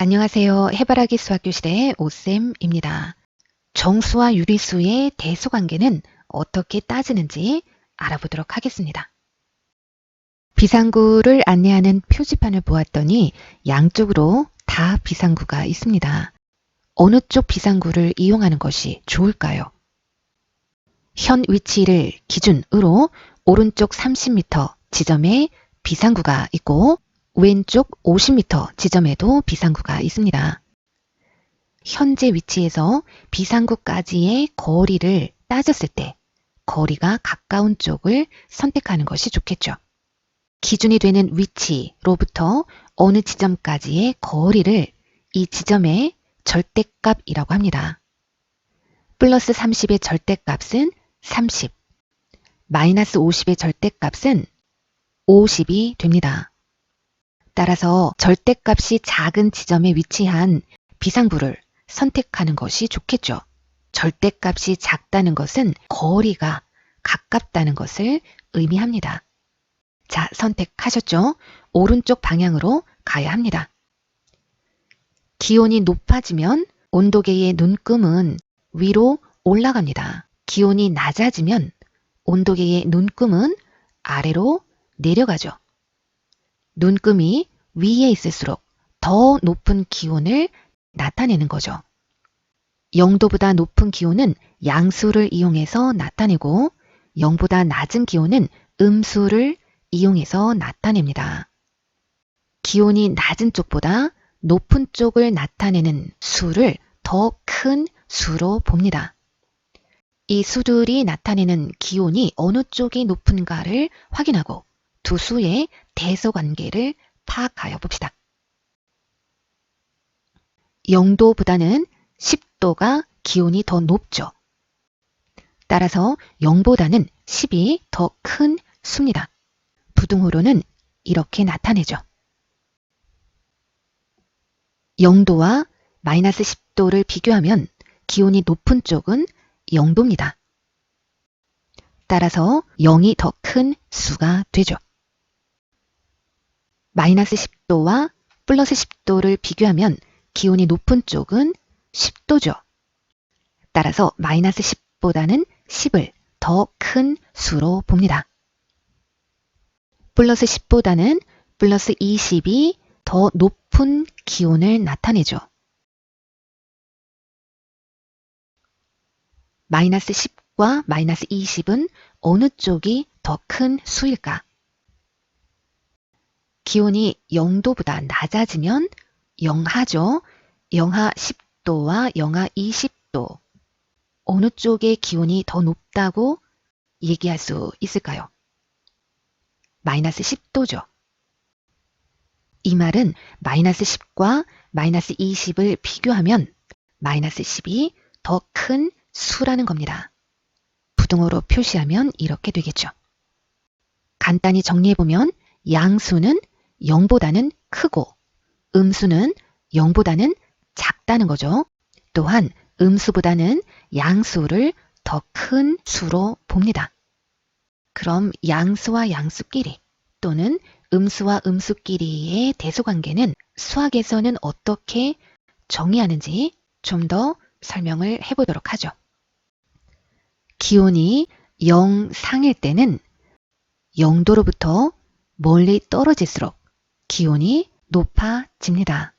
안녕하세요. 해바라기 수학교실의 오쌤입니다. 정수와 유리수의 대소관계는 어떻게 따지는지 알아보도록 하겠습니다. 비상구를 안내하는 표지판을 보았더니 양쪽으로 다 비상구가 있습니다. 어느 쪽 비상구를 이용하는 것이 좋을까요? 현 위치를 기준으로 오른쪽 30m 지점에 비상구가 있고 왼쪽 50m 지점에도 비상구가 있습니다. 현재 위치에서 비상구까지의 거리를 따졌을 때 거리가 가까운 쪽을 선택하는 것이 좋겠죠. 기준이 되는 위치로부터 어느 지점까지의 거리를 이 지점의 절대값이라고 합니다. 플러스 30의 절대값은 30, 마이너스 50의 절대값은 50이 됩니다. 따라서 절대값이 작은 지점에 위치한 비상구를 선택하는 것이 좋겠죠. 절대값이 작다는 것은 거리가 가깝다는 것을 의미합니다. 자, 선택하셨죠? 오른쪽 방향으로 가야 합니다. 기온이 높아지면 온도계의 눈금은 위로 올라갑니다. 기온이 낮아지면 온도계의 눈금은 아래로 내려가죠. 눈금이 위에 있을수록 더 높은 기온을 나타내는 거죠. 0도보다 높은 기온은 양수를 이용해서 나타내고 0보다 낮은 기온은 음수를 이용해서 나타냅니다. 기온이 낮은 쪽보다 높은 쪽을 나타내는 수를 더 큰 수로 봅니다. 이 수들이 나타내는 기온이 어느 쪽이 높은가를 확인하고 두 수의 대소관계를 파악하여 봅시다. 0도보다는 10도가 기온이 더 높죠. 따라서 0보다는 10이 더 큰 수입니다. 부등호로는 이렇게 나타내죠. 0도와 마이너스 10도를 비교하면 기온이 높은 쪽은 0도입니다. 따라서 0이 더 큰 수가 되죠. 마이너스 10도와 플러스 10도를 비교하면 기온이 높은 쪽은 10도죠. 따라서 마이너스 10보다는 10을 더 큰 수로 봅니다. 플러스 10보다는 플러스 20이 더 높은 기온을 나타내죠. 마이너스 10과 마이너스 20은 어느 쪽이 더 큰 수일까? 기온이 0도보다 낮아지면 영하죠. 영하 10도와 영하 20도. 어느 쪽의 기온이 더 높다고 얘기할 수 있을까요? 마이너스 10도죠. 이 말은 마이너스 10과 마이너스 20을 비교하면 마이너스 10이 더 큰 수라는 겁니다. 부등호로 표시하면 이렇게 되겠죠. 간단히 정리해보면 양수는 0보다는 크고 음수는 0보다는 작다는 거죠. 또한 음수보다는 양수를 더 큰 수로 봅니다. 그럼 양수와 양수끼리 또는 음수와 음수끼리의 대소관계는 수학에서는 어떻게 정의하는지 좀 더 설명을 해보도록 하죠. 기온이 0상일 때는 0도로부터 멀리 떨어질수록 기온이 높아집니다.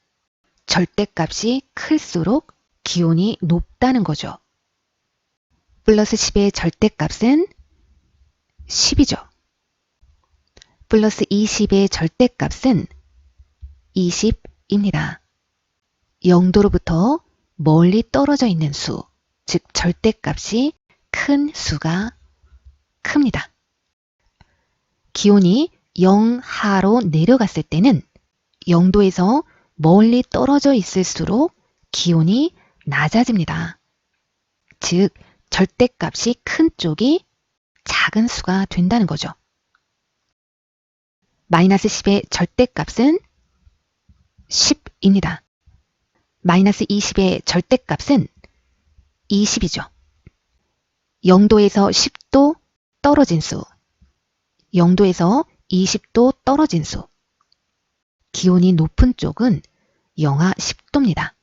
절대값이 클수록 기온이 높다는 거죠. 플러스 10의 절대값은 10이죠. 플러스 20의 절대값은 20입니다. 0도로부터 멀리 떨어져 있는 수, 즉 절대값이 큰 수가 큽니다. 기온이 0하로 내려갔을 때는 0도에서 멀리 떨어져 있을수록 기온이 낮아집니다. 즉 절대값이 큰 쪽이 작은 수가 된다는 거죠. 마이너스 10의 절대값은 10입니다. 마이너스 20의 절대값은 20이죠. 0도에서 10도 떨어진 수, 0도에서 20도 떨어진 수. 기온이 높은 쪽은 영하 10도입니다.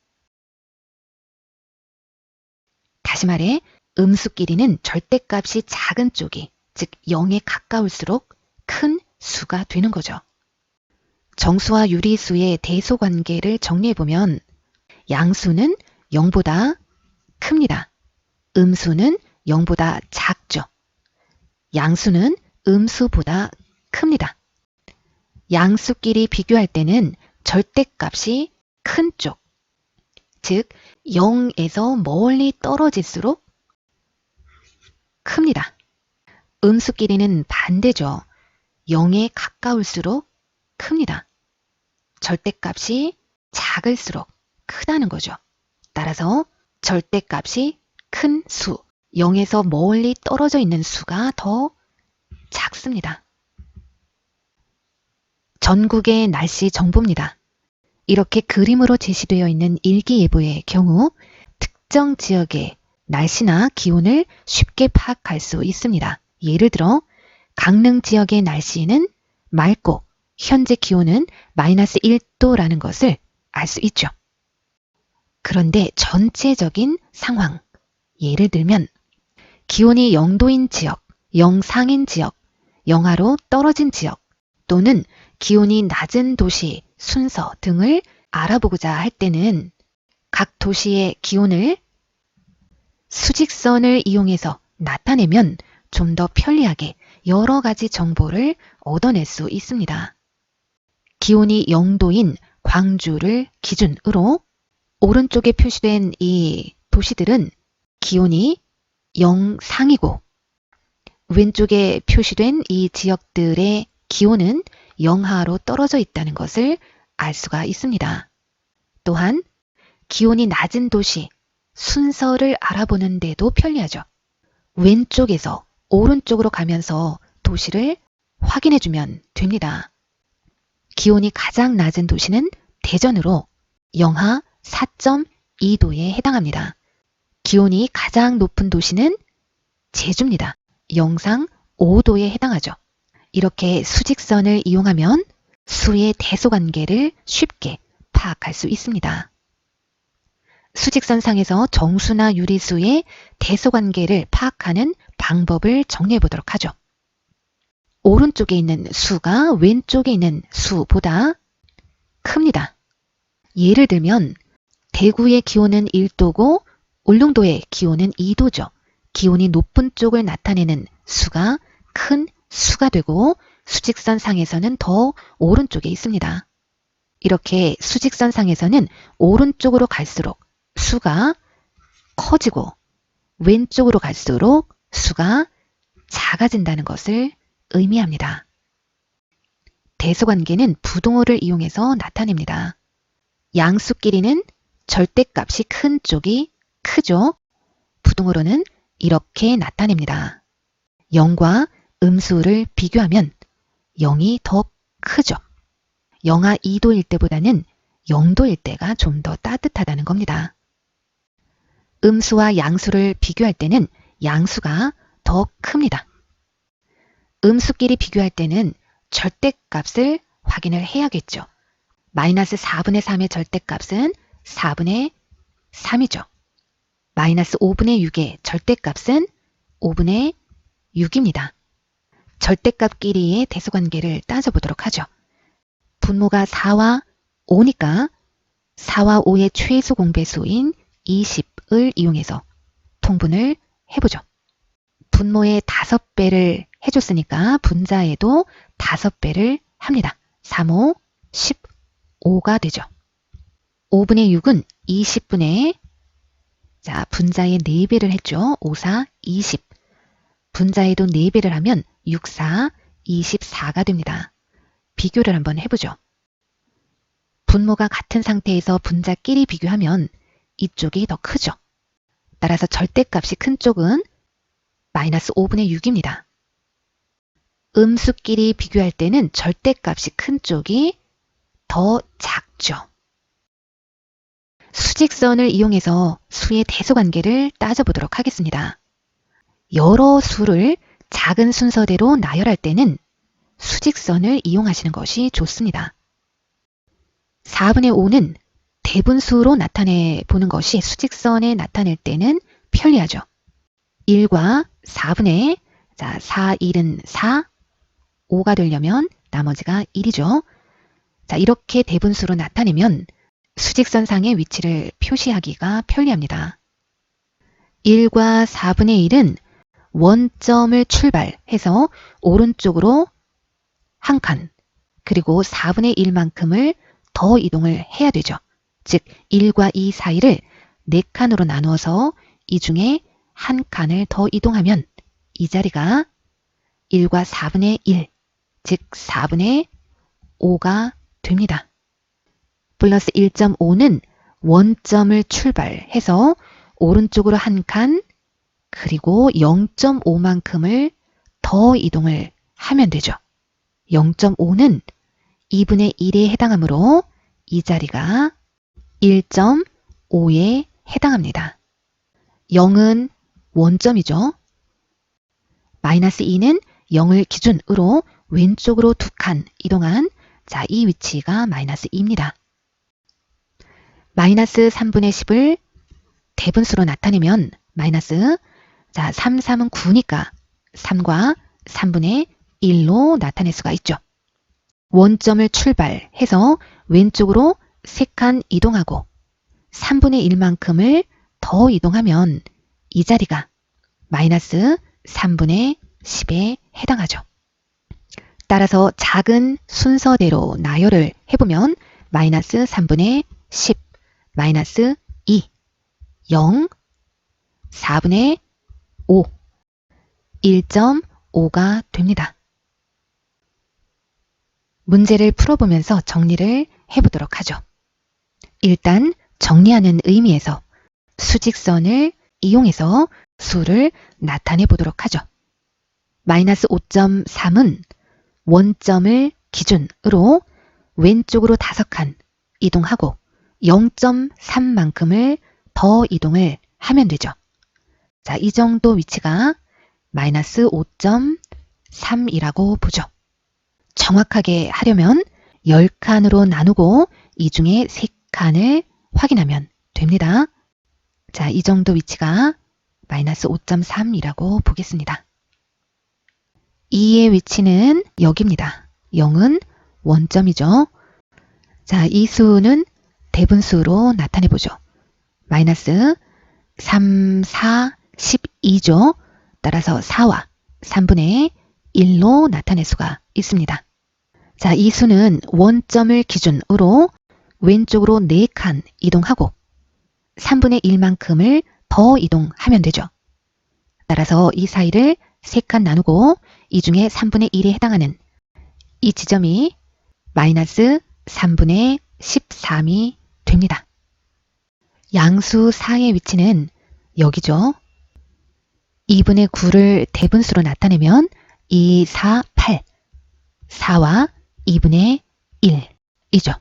다시 말해 음수끼리는 절대값이 작은 쪽이, 즉 0에 가까울수록 큰 수가 되는 거죠. 정수와 유리수의 대소관계를 정리해보면 양수는 0보다 큽니다. 음수는 0보다 작죠. 양수는 음수보다 큽니다. 양수끼리 비교할 때는 절대값이 큰 쪽, 즉 0에서 멀리 떨어질수록 큽니다. 음수끼리는 반대죠. 0에 가까울수록 큽니다. 절대값이 작을수록 크다는 거죠. 따라서 절대값이 큰 수, 0에서 멀리 떨어져 있는 수가 더 작습니다. 전국의 날씨 정보입니다. 이렇게 그림으로 제시되어 있는 일기예보의 경우 특정 지역의 날씨나 기온을 쉽게 파악할 수 있습니다. 예를 들어 강릉 지역의 날씨는 맑고 현재 기온은 마이너스 1도라는 것을 알 수 있죠. 그런데 전체적인 상황, 예를 들면 기온이 0도인 지역, 영상인 지역, 영하로 떨어진 지역 또는 기온이 낮은 도시 순서 등을 알아보고자 할 때는 각 도시의 기온을 수직선을 이용해서 나타내면 좀 더 편리하게 여러 가지 정보를 얻어낼 수 있습니다. 기온이 0도인 광주를 기준으로 오른쪽에 표시된 이 도시들은 기온이 영상이고 왼쪽에 표시된 이 지역들의 기온은 영하로 떨어져 있다는 것을 알 수가 있습니다. 또한 기온이 낮은 도시 순서를 알아보는 데도 편리하죠. 왼쪽에서 오른쪽으로 가면서 도시를 확인해주면 됩니다. 기온이 가장 낮은 도시는 대전으로 영하 4.2도에 해당합니다. 기온이 가장 높은 도시는 제주입니다. 영상 5도에 해당하죠. 이렇게 수직선을 이용하면 수의 대소관계를 쉽게 파악할 수 있습니다. 수직선상에서 정수나 유리수의 대소관계를 파악하는 방법을 정리해 보도록 하죠. 오른쪽에 있는 수가 왼쪽에 있는 수보다 큽니다. 예를 들면 대구의 기온은 1도고 울릉도의 기온은 2도죠. 기온이 높은 쪽을 나타내는 수가 큰 수가 되고 수직선상에서는 더 오른쪽에 있습니다. 이렇게 수직선상에서는 오른쪽으로 갈수록 수가 커지고 왼쪽으로 갈수록 수가 작아진다는 것을 의미합니다. 대소관계는 부동호를 이용해서 나타냅니다. 양수끼리는 절대값이 큰 쪽이 크죠. 부동호로는 이렇게 나타냅니다. 0과 음수를 비교하면 0이 더 크죠. 영하 2도일 때보다는 0도일 때가 좀 더 따뜻하다는 겁니다. 음수와 양수를 비교할 때는 양수가 더 큽니다. 음수끼리 비교할 때는 절대값을 확인을 해야겠죠. 마이너스 4분의 3의 절대값은 4분의 3이죠. 마이너스 5분의 6의 절대값은 5분의 6입니다. 절대값끼리의 대소관계를 따져보도록 하죠. 분모가 4와 5니까 4와 5의 최소 공배수인 20을 이용해서 통분을 해보죠. 분모의 5배를 해줬으니까 분자에도 5배를 합니다. 3, 5, 15가 되죠. 5분의 6은 20분의 분자에 4배를 했죠. 5, 4, 20. 분자에도 4배를 하면 6, 4, 24가 됩니다. 비교를 한번 해보죠. 분모가 같은 상태에서 분자끼리 비교하면 이쪽이 더 크죠. 따라서 절대값이 큰 쪽은 마이너스 5분의 6입니다. 음수끼리 비교할 때는 절대값이 큰 쪽이 더 작죠. 수직선을 이용해서 수의 대소관계를 따져보도록 하겠습니다. 여러 수를 작은 순서대로 나열할 때는 수직선을 이용하시는 것이 좋습니다. 4분의 5는 대분수로 나타내 보는 것이 수직선에 나타낼 때는 편리하죠. 1과 4분의 4, 1은 4, 5가 되려면 나머지가 1이죠. 자, 이렇게 대분수로 나타내면 수직선상의 위치를 표시하기가 편리합니다. 1과 4분의 1은 원점을 출발해서 오른쪽으로 한 칸, 그리고 4분의 1만큼을 더 이동을 해야 되죠. 즉 1과 2 사이를 4칸으로 나누어서 이 중에 한 칸을 더 이동하면 이 자리가 1과 4분의 1, 즉 4분의 5가 됩니다. 플러스 1.5는 원점을 출발해서 오른쪽으로 한 칸, 그리고 0.5만큼을 더 이동을 하면 되죠. 0.5는 2분의 1에 해당하므로 이 자리가 1.5에 해당합니다. 0은 원점이죠. 마이너스 2는 0을 기준으로 왼쪽으로 2칸 이동한 이 위치가 마이너스 2입니다. 마이너스 3분의 10을 대분수로 나타내면 마이너스 3, 3은 9니까 3과 3분의 1로 나타낼 수가 있죠. 원점을 출발해서 왼쪽으로 3칸 이동하고 3분의 1만큼을 더 이동하면 이 자리가 마이너스 3분의 10에 해당하죠. 따라서 작은 순서대로 나열을 해보면 마이너스 3분의 10, 마이너스 2, 0, 4분의 5, 1.5가 됩니다. 문제를 풀어보면서 정리를 해보도록 하죠. 일단 정리하는 의미에서 수직선을 이용해서 수를 나타내 보도록 하죠. 마이너스 5.3은 원점을 기준으로 왼쪽으로 5칸 이동하고 0.3만큼을 더 이동을 하면 되죠. 자, 이 정도 위치가 마이너스 5.3이라고 보죠. 정확하게 하려면 10칸으로 나누고 이 중에 3칸을 확인하면 됩니다. 자, 이 정도 위치가 마이너스 5.3이라고 보겠습니다. 2의 위치는 여기입니다. 0은 원점이죠. 자, 이 수는 대분수로 나타내보죠. 마이너스 3, 4, 12죠. 따라서 4와 3분의 1로 나타낼 수가 있습니다. 자, 이 수는 원점을 기준으로 왼쪽으로 4칸 이동하고 3분의 1만큼을 더 이동하면 되죠. 따라서 이 사이를 3칸 나누고 이 중에 3분의 1에 해당하는 이 지점이 마이너스 3분의 13이 됩니다. 양수 4의 위치는 여기죠. 2분의 9를 대분수로 나타내면 2, 4, 8, 4와 2분의 1이죠.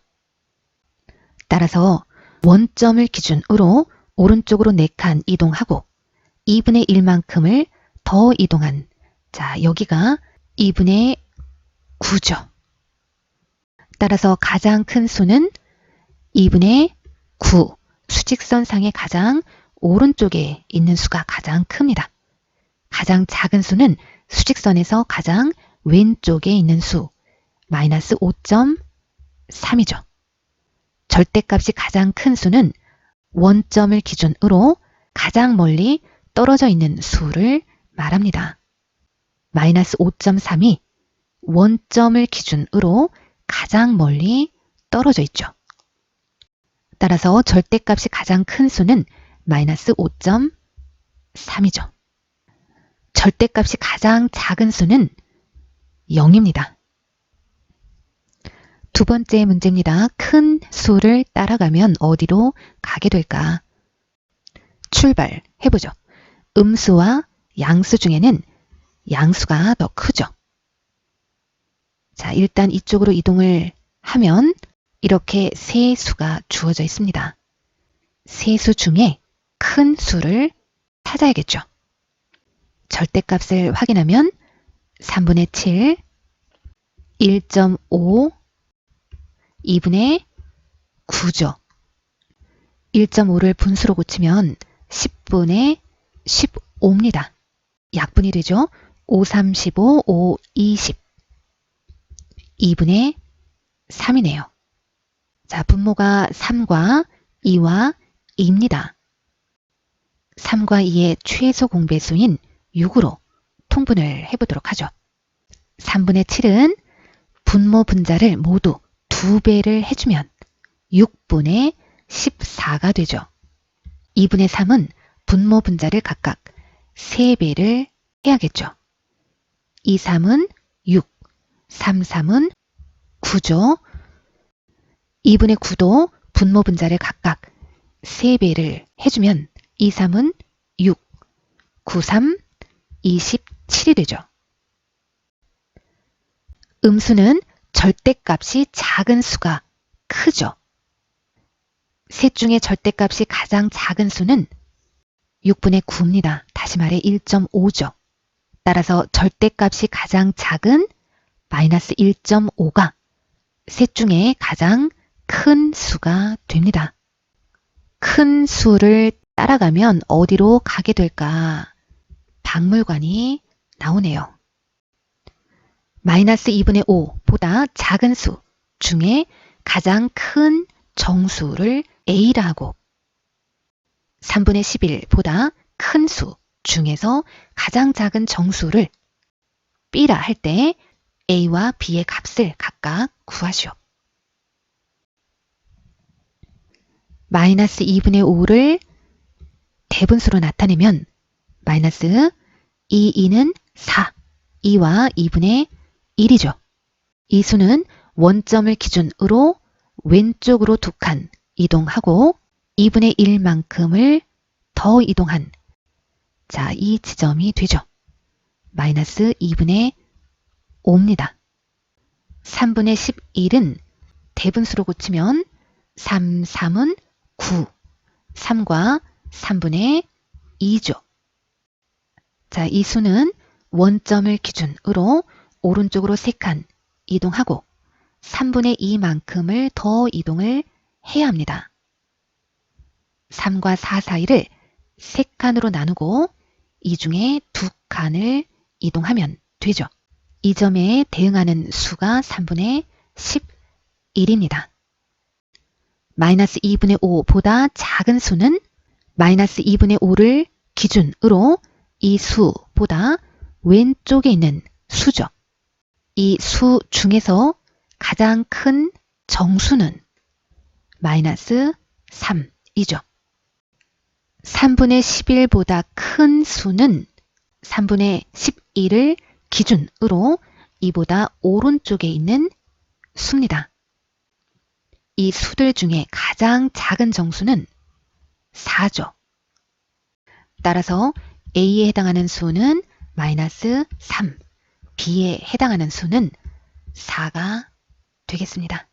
따라서 원점을 기준으로 오른쪽으로 4칸 이동하고 2분의 1만큼을 더 이동한 여기가 2분의 9죠. 따라서 가장 큰 수는 2분의 9, 수직선상의 가장 오른쪽에 있는 수가 가장 큽니다. 가장 작은 수는 수직선에서 가장 왼쪽에 있는 수, 마이너스 5.3이죠. 절대값이 가장 큰 수는 원점을 기준으로 가장 멀리 떨어져 있는 수를 말합니다. 마이너스 5.3이 원점을 기준으로 가장 멀리 떨어져 있죠. 따라서 절대값이 가장 큰 수는 마이너스 5.3이죠. 절대값이 가장 작은 수는 0입니다. 두 번째 문제입니다. 큰 수를 따라가면 어디로 가게 될까? 출발해보죠. 음수와 양수 중에는 양수가 더 크죠. 자, 일단 이쪽으로 이동을 하면 이렇게 세 수가 주어져 있습니다. 세 수 중에 큰 수를 찾아야겠죠. 절대값을 확인하면 3분의 7, 1.5, 2분의 9죠. 1.5를 분수로 고치면 10분의 15입니다. 약분이 되죠. 5, 3, 15, 5, 20. 2분의 3이네요. 자, 분모가 3과 2와 2입니다. 3과 2의 최소 공배수인 6으로 통분을 해보도록 하죠. 3분의 7은 분모 분자를 모두 2배를 해주면 6분의 14가 되죠. 2분의 3은 분모 분자를 각각 3배를 해야겠죠. 2, 3은 6, 3, 3은 9죠. 2분의 9도 분모 분자를 각각 3배를 해주면 2, 3은 6, 9, 3, 27이 되죠. 음수는 절대값이 작은 수가 크죠. 셋 중에 절대값이 가장 작은 수는 6분의 9입니다. 다시 말해 1.5죠. 따라서 절대값이 가장 작은 마이너스 1.5가 셋 중에 가장 큰 수가 됩니다. 큰 수를 따라가면 어디로 가게 될까? 박물관이 나오네요. 마이너스 2분의 5보다 작은 수 중에 가장 큰 정수를 A라 하고 3분의 11보다 큰 수 중에서 가장 작은 정수를 B라 할 때 A와 B의 값을 각각 구하시오. 마이너스 2분의 5를 대분수로 나타내면 마이너스 2는 4, 2와 2분의 1이죠. 이 수는 원점을 기준으로 왼쪽으로 2칸 이동하고 2분의 1만큼을 더 이동한 이 지점이 되죠. 마이너스 2분의 5입니다. 3분의 11은 대분수로 고치면 3, 3은 9, 3과 3분의 2죠. 이 수는 원점을 기준으로 오른쪽으로 3칸 이동하고 3분의 2만큼을 더 이동을 해야 합니다. 3과 4 사이를 3칸으로 나누고 이 중에 2칸을 이동하면 되죠. 이 점에 대응하는 수가 3분의 11입니다. 마이너스 2분의 5보다 작은 수는 마이너스 2분의 5를 기준으로 이 수보다 왼쪽에 있는 수죠. 이 수 중에서 가장 큰 정수는 마이너스 3이죠. 3분의 11보다 큰 수는 3분의 11을 기준으로 이보다 오른쪽에 있는 수입니다. 이 수들 중에 가장 작은 정수는 4죠. 따라서 A에 해당하는 수는 마이너스 3, B에 해당하는 수는 4가 되겠습니다.